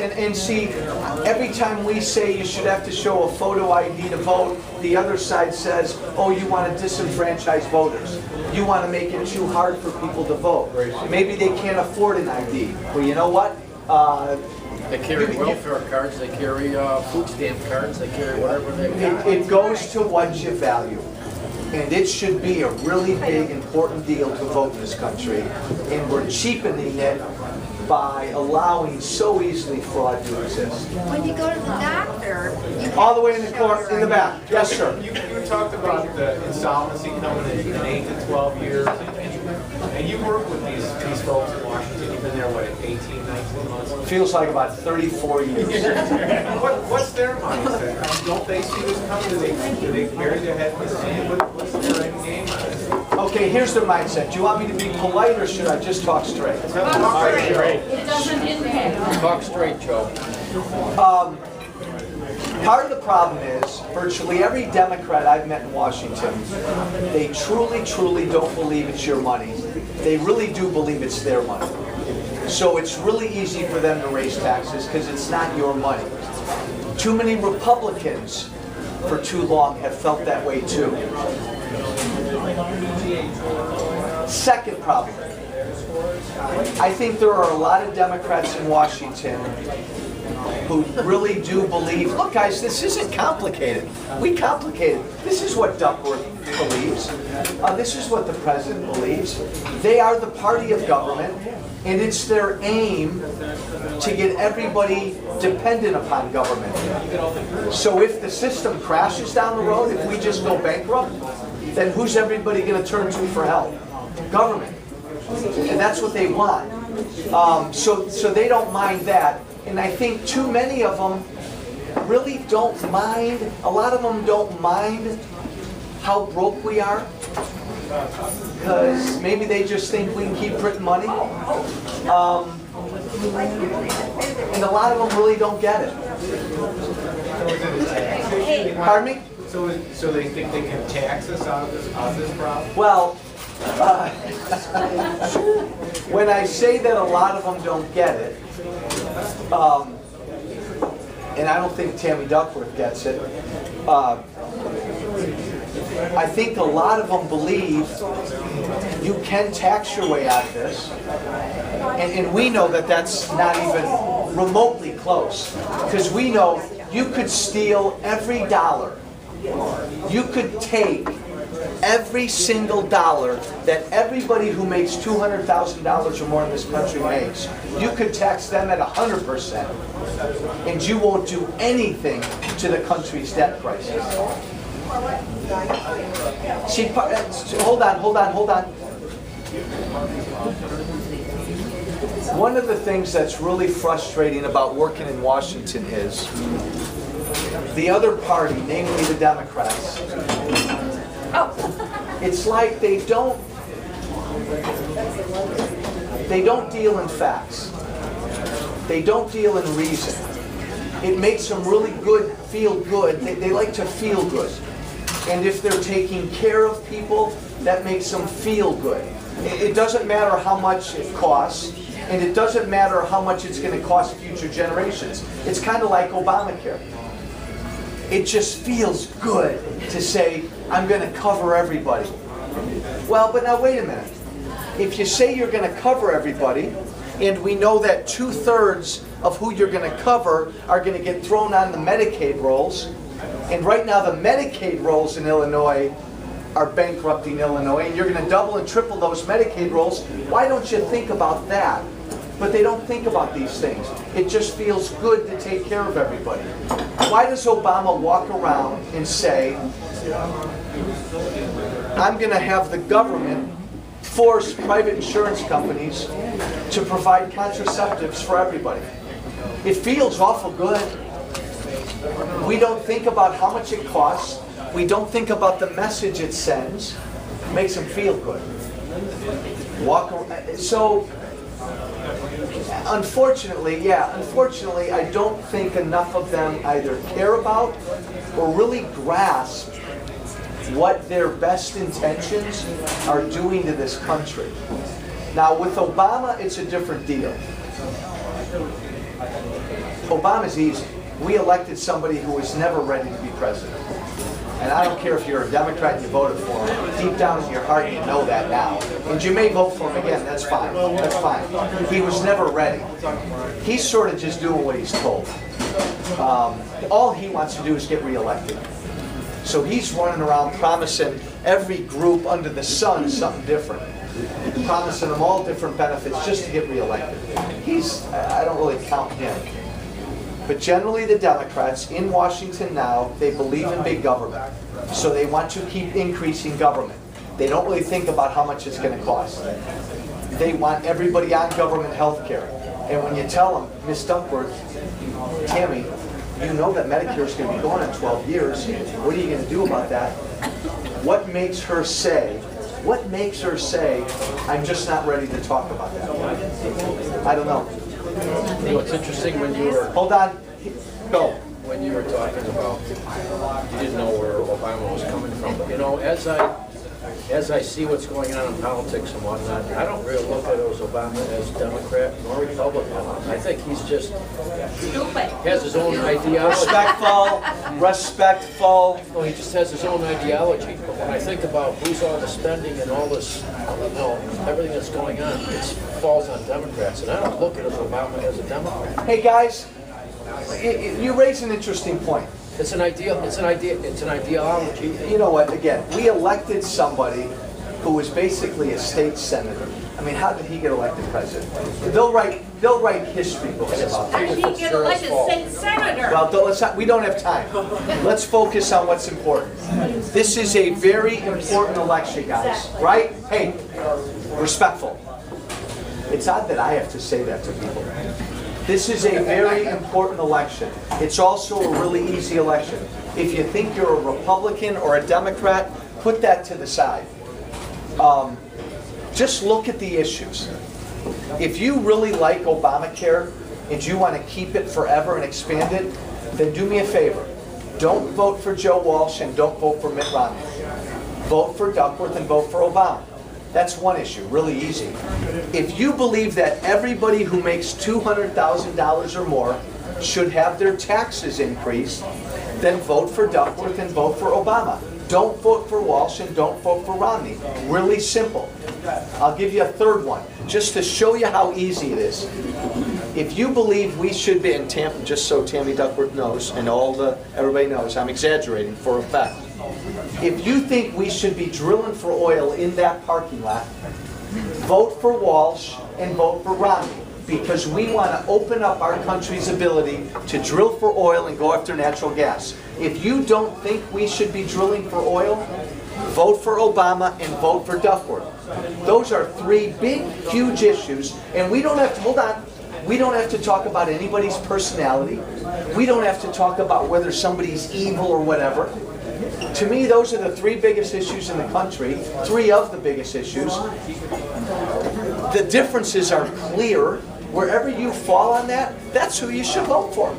And see, every time we say you should have to show a photo ID to vote, the other side says, oh, you want to disenfranchise voters. You want to make it too hard for people to vote. Maybe they can't afford an ID. Well, you know what? They carry welfare cards, they carry food stamp cards, they carry whatever they got. It goes to what you value. And it should be a really big, important deal to vote in this country. And we're cheapening it by allowing so easily fraud to exist. When you go to the doctor, All the way in the corner, in the back. Yes, sir. You talked about the insolvency coming in 8 to 12 years, and you work with these folks in Washington. You've been there, what, 18, 19 months? Feels like about 34 years. What's their mindset? Don't they see this coming? Do they carry their head in the sand? What's their end game on this? Okay, here's their mindset. Do you want me to be polite or should I just talk straight? Talk straight. it doesn't impact. Talk straight, Joe. Part of the problem is, virtually every Democrat I've met in Washington, they truly, truly don't believe it's your money. They really do believe it's their money. So it's really easy for them to raise taxes because it's not your money. Too many Republicans for too long have felt that way too. Second problem. I think there are a lot of Democrats in Washington who really do believe, look guys, this isn't complicated. We complicate it. This is what Duckworth believes. This is what the president believes. They are the party of government, and it's their aim to get everybody dependent upon government. So if the system crashes down the road, if we just go bankrupt, then who's everybody going to turn to for help? Government. And that's what they want. So they don't mind that. And I think too many of them really don't mind, a lot of them don't mind how broke we are. Because maybe they just think we can keep printing money. And a lot of them really don't get it. Pardon me? So they think they can tax us out of this problem? Well, when I say that a lot of them don't get it, and I don't think Tammy Duckworth gets it, I think a lot of them believe you can tax your way out of this, and we know that that's not even remotely close, because we know you could steal every dollar. You could take every single dollar that everybody who makes $200,000 or more in this country makes. You could tax them at 100%, and you won't do anything to the country's debt crisis. See, hold on. One of the things that's really frustrating about working in Washington is the other party, namely the Democrats, it's like they don't deal in facts. They don't deal in reason. It makes them really good, feel good. They like to feel good. And if they're taking care of people, that makes them feel good. It doesn't matter how much it costs, and it doesn't matter how much it's going to cost future generations. It's kind of like Obamacare. It just feels good to say, I'm going to cover everybody. Well, but now wait a minute. If you say you're going to cover everybody, and we know that 2/3 of who you're going to cover are going to get thrown on the Medicaid rolls, and right now the Medicaid rolls in Illinois are bankrupting Illinois, and you're going to double and triple those Medicaid rolls, why don't you think about that? But they don't think about these things. It just feels good to take care of everybody. Why does Obama walk around and say, I'm going to have the government force private insurance companies to provide contraceptives for everybody? It feels awful good. We don't think about how much it costs. We don't think about the message it sends. It makes them feel good. So, unfortunately, I don't think enough of them either care about or really grasp what their best intentions are doing to this country. Now, with Obama, it's a different deal. Obama's easy. We elected somebody who was never ready to be president. And I don't care if you're a Democrat and you voted for him. Deep down in your heart, you know that now. And you may vote for him again, that's fine. That's fine. He was never ready. He's sort of just doing what he's told. All he wants to do is get reelected. So he's running around promising every group under the sun something different. Promising them all different benefits just to get reelected. I don't really count him. But generally the Democrats in Washington now, they believe in big government. So they want to keep increasing government. They don't really think about how much it's going to cost. They want everybody on government health care. And when you tell them, Miss Duckworth, Tammy, you know that Medicare is going to be going in 12 years. What are you going to do about that? What makes her say, I'm just not ready to talk about that? I don't know. You know, it's interesting when you were... Hold on. Go. When you were talking about, you didn't know where Obama was coming from. But, you know, as I see what's going on in politics and whatnot, I don't really look at Obama as Democrat nor Republican. I think he's just has his own ideology. Respectful. No, he just has his own ideology. But when I think about who's all the spending and all this, you know, everything that's going on, it falls on Democrats. And I don't look at Obama as a Democrat. Hey guys, you raise an interesting point. It's an ideology. You know what, again, we elected somebody who was basically a state senator. I mean, how did he get elected president? They'll write history books about How that. did he get elected state senator? Well, we don't have time. Let's focus on what's important. This is a very important election, guys, right? Hey, respectful. It's odd that I have to say that to people. This is a very important election. It's also a really easy election. If you think you're a Republican or a Democrat, put that to the side. Just look at the issues. If you really like Obamacare and you want to keep it forever and expand it, then do me a favor. Don't vote for Joe Walsh and don't vote for Mitt Romney. Vote for Duckworth and vote for Obama. That's one issue, really easy. If you believe that everybody who makes $200,000 or more should have their taxes increased, then vote for Duckworth and vote for Obama. Don't vote for Walsh and don't vote for Romney. Really simple. I'll give you a third one, just to show you how easy it is. If you believe we should be in Tampa, just so Tammy Duckworth knows, and everybody knows, I'm exaggerating for effect. If you think we should be drilling for oil in that parking lot, vote for Walsh and vote for Romney, because we want to open up our country's ability to drill for oil and go after natural gas. If you don't think we should be drilling for oil, vote for Obama and vote for Duckworth. Those are three big, huge issues, and we don't have to, hold on, we don't have to talk about anybody's personality. We don't have to talk about whether somebody's evil or whatever. To me, those are the three biggest issues in the country, three of the biggest issues. The differences are clear. Wherever you fall on that, that's who you should vote for.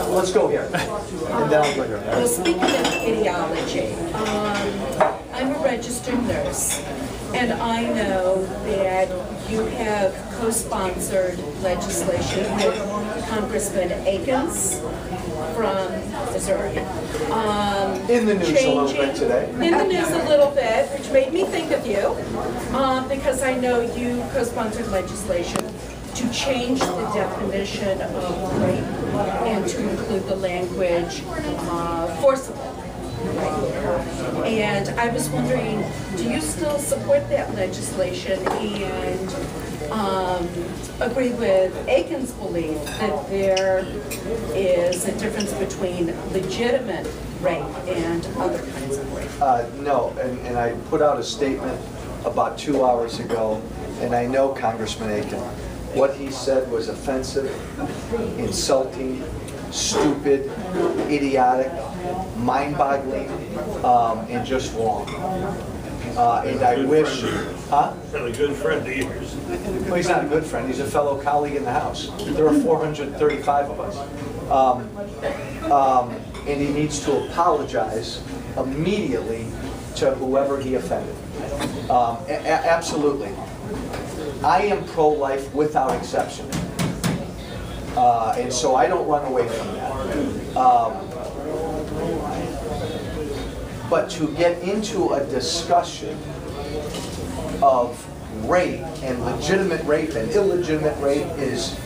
Let's go here. And then I'll go here. Well, speaking of ideology, I'm a registered nurse, and I know that you have co-sponsored legislation with Congressman Akins from Missouri. In the news a little bit today. In the news a little bit, which made me think of you, because I know you co-sponsored legislation to change the definition of rape and to include the language forcible. And I was wondering, do you still support that legislation and agree with Aiken's belief that there is a difference between legitimate rape and other kinds of rape? No, and I put out a statement about 2 hours ago, and I know Congressman Aiken. What he said was offensive, insulting, stupid, idiotic, mind-boggling, and just wrong. And I wish, huh? He's a good friend of yours. Well, he's not a good friend. He's a fellow colleague in the House. There are 435 of us. And he needs to apologize immediately to whoever he offended. Absolutely. I am pro-life without exception. And so I don't run away from that. But to get into a discussion of rape and legitimate rape and illegitimate rape is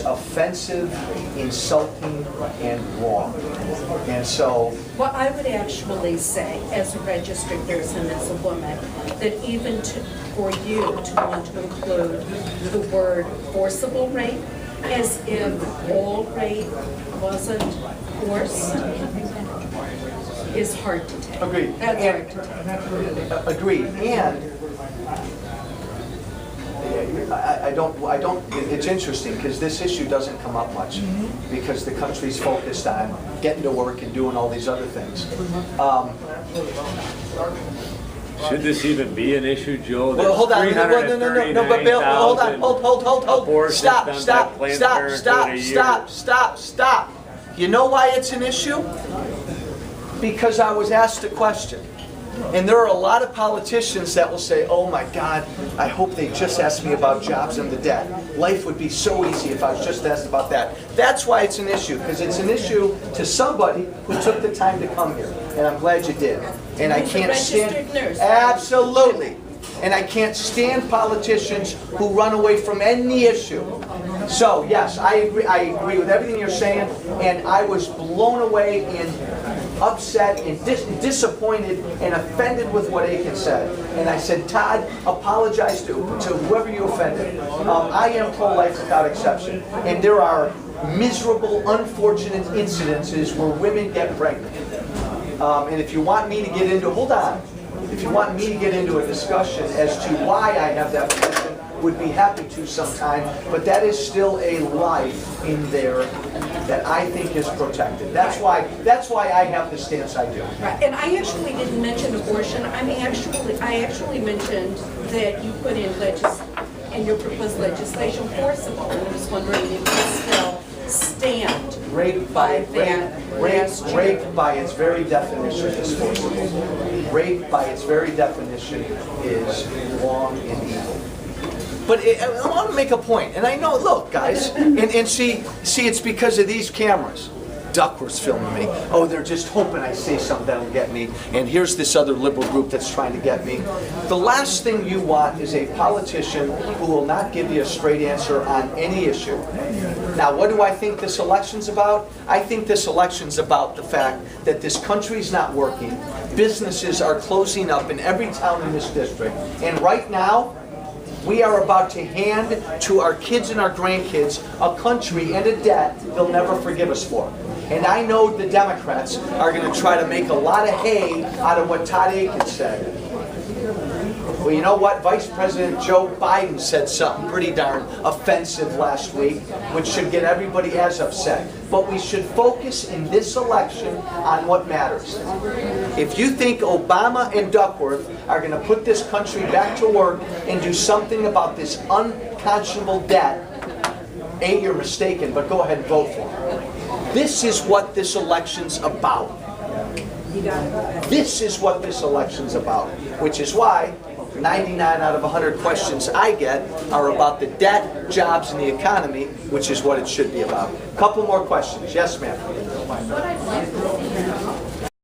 offensive, insulting, and wrong. And so, Well, I would actually say, as a registered nurse and as a woman, that even for you to want to include the word forcible rape, as if all rape wasn't forced, is hard to take. agreed. That's And- hard to take. Agreed, and I don't, it's interesting, because this issue doesn't come up much, because the country's focused on getting to work and doing all these other things. Should this even be an issue, Joe? Well, hold on, no, but Bill, hold on, hold. abortions Stop. done by Planned Parenthood a year. Stop. You know why it's an issue? Because I was asked a question. And there are a lot of politicians that will say, oh my God, I hope they just asked me about jobs and the debt. Life would be so easy if I was just asked about that. That's why it's an issue, because it's an issue to somebody who took the time to come here. And I'm glad you did. And I Who's a can't stand... registered nurse. Absolutely. And I can't stand politicians who run away from any issue. So, yes, I agree with everything you're saying, and I was blown away and upset and disappointed and offended with what Aiken said. And I said, Todd, apologize to whoever you offended. I am pro-life without exception. And there are miserable, unfortunate incidences where women get pregnant. And if you want me to get into, hold on, if you want me to get into a discussion as to why I have that position, would be happy to sometime, but that is still a life in there that I think is protected. That's why I have the stance I do. Right, and I actually didn't mention abortion. I actually mentioned that you put in your proposed legislation forcible, and I was wondering if you still stand Rape by that last year. rape by its very definition is forcible. Rape by its very definition is wrong and evil. But I want to make a point, and I know, look, guys, and see, it's because of these cameras. Duckworth's filming me. Oh, they're just hoping I say something that'll get me. And here's this other liberal group that's trying to get me. The last thing you want is a politician who will not give you a straight answer on any issue. Now, what do I think this election's about? I think this election's about the fact that this country's not working. Businesses are closing up in every town in this district. And right now, we are about to hand to our kids and our grandkids a country and a debt they'll never forgive us for. And I know the Democrats are going to try to make a lot of hay out of what Todd Aiken said. Well, you know what? Vice President Joe Biden said something pretty darn offensive last week, which should get everybody as upset. But we should focus in this election on what matters. If you think Obama and Duckworth are going to put this country back to work and do something about this unconscionable debt, A, you're mistaken, but go ahead and vote for them. This is what this election's about. This is what this election's about, which is why 99 out of 100 questions I get are about the debt, jobs, and the economy, which is what it should be about. Couple more questions. Yes, ma'am. What I'd like to see